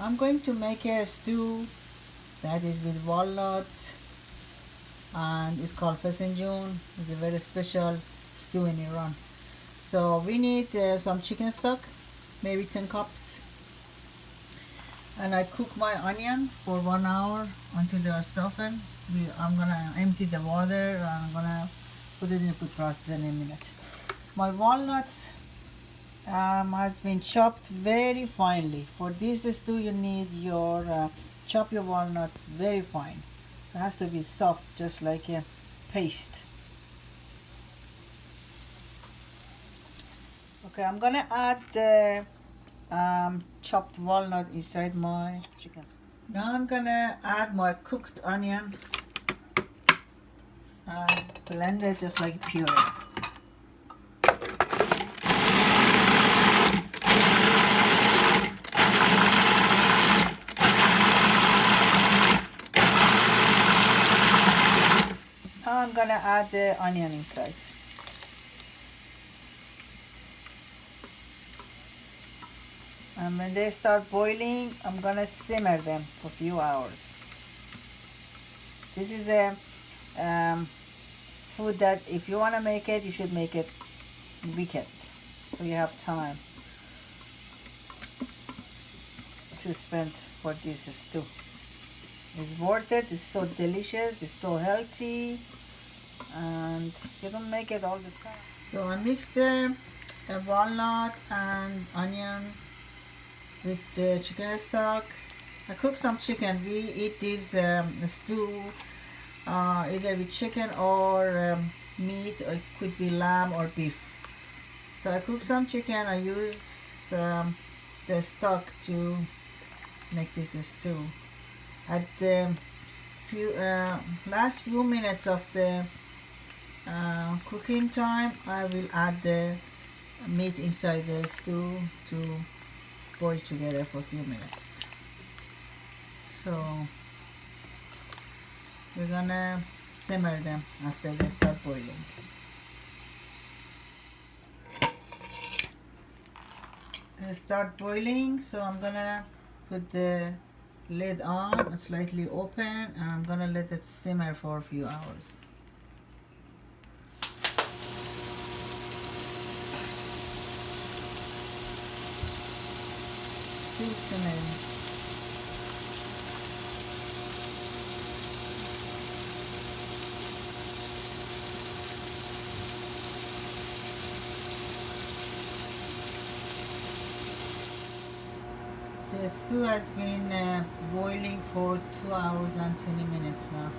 I'm going to make a stew that is with walnut, and it's called Fesenjoon. It's a very special stew in Iran. So we need some chicken stock, maybe 10 cups. And I cook my onion for 1 hour until they are softened. I'm gonna empty the water and I'm gonna put it in the food processor in a minute. My walnuts has been chopped very finely. For this stew you need your chop your walnut very fine. So it has to be soft, just like a paste. Okay, I'm gonna add the chopped walnut inside my chicken. Now I'm gonna add my cooked onion and blend it just like puree. Now I'm gonna add the onion inside. And when they start boiling, I'm gonna simmer them for a few hours. This is a food that if you wanna make it, you should make it weekend, so you have time to spend for this stew. It's worth it. It's so delicious. It's so healthy, and you can make it all the time. So I mixed the walnut and onion with the chicken stock. I cook some chicken. We eat this stew either with chicken or meat, or it could be lamb or beef. So I cook some chicken. I use the stock to make this stew. At the last few minutes of the cooking time, I will add the meat inside the stew to boil together for a few minutes. So we're gonna simmer them after they start boiling. They start boiling, so I'm gonna put the lid on, slightly open, and I'm gonna let it simmer for a few hours. Still simmering. The stew has been boiling for 2 hours and 20 minutes now.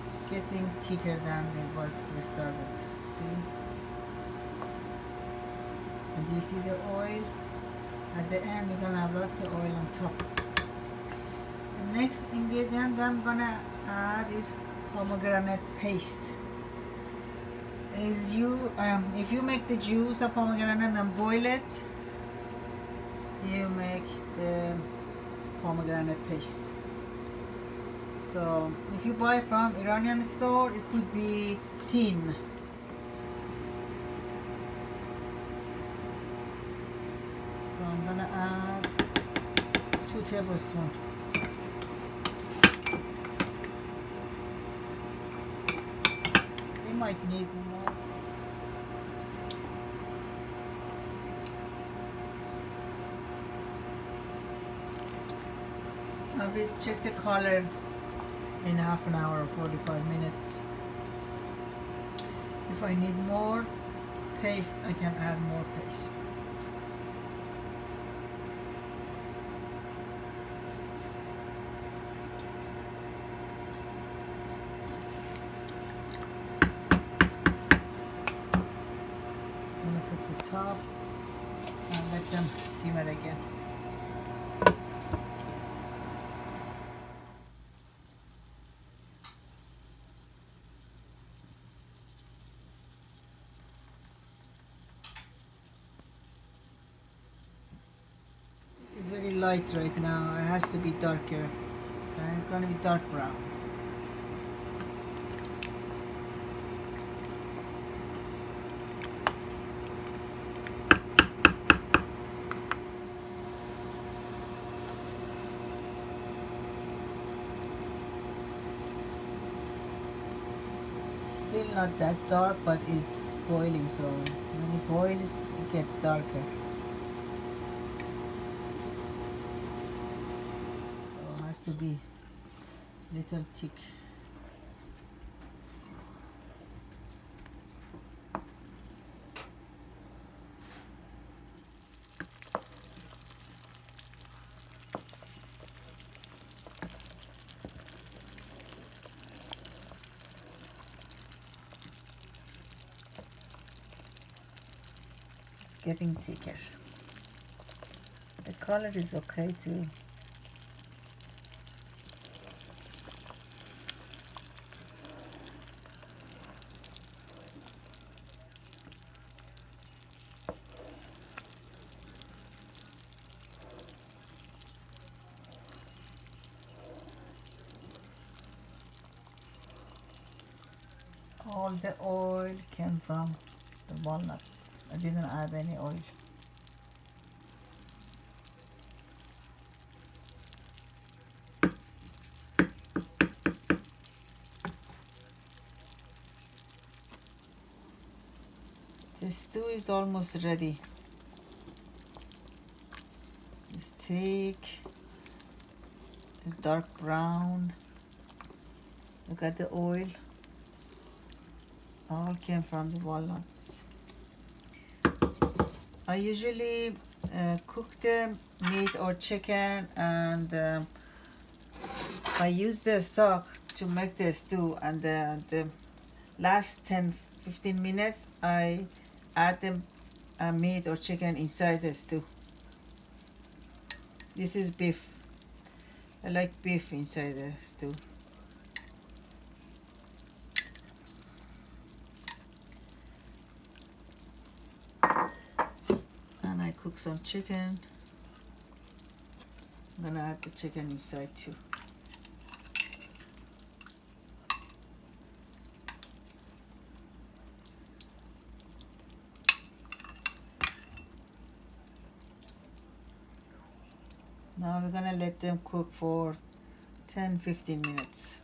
It's getting thicker than it was when it started. See? And do you see the oil? At the end, you're gonna have lots of oil on top. The next ingredient I'm gonna add is pomegranate paste. If you make the juice of pomegranate and boil it, you make the pomegranate paste. So if you buy from Iranian store, it could be thin. So I'm gonna add 2 tablespoons. You might need more. I will check the color in half an hour or 45 minutes. If I need more paste, I can add more paste. I'm going to put the top and let them simmer again. This is very light right now. It has to be darker. And it's going to be dark brown. still not that dark, but it's boiling, so when it boils it gets darker. So it has to be little thick. Getting thicker. The color is okay too. All the oil came from the walnuts. I didn't add any oil. The stew is almost ready. It's thick, it's dark brown. Look at the oil. All came from the walnuts. I usually cook the meat or chicken, and I use the stock to make the stew, and the last 10-15 minutes I add the meat or chicken inside the stew. This is beef. I like beef inside the stew. And I cook some chicken. I'm gonna add the chicken inside too. Now we're gonna let them cook for 10-15 minutes.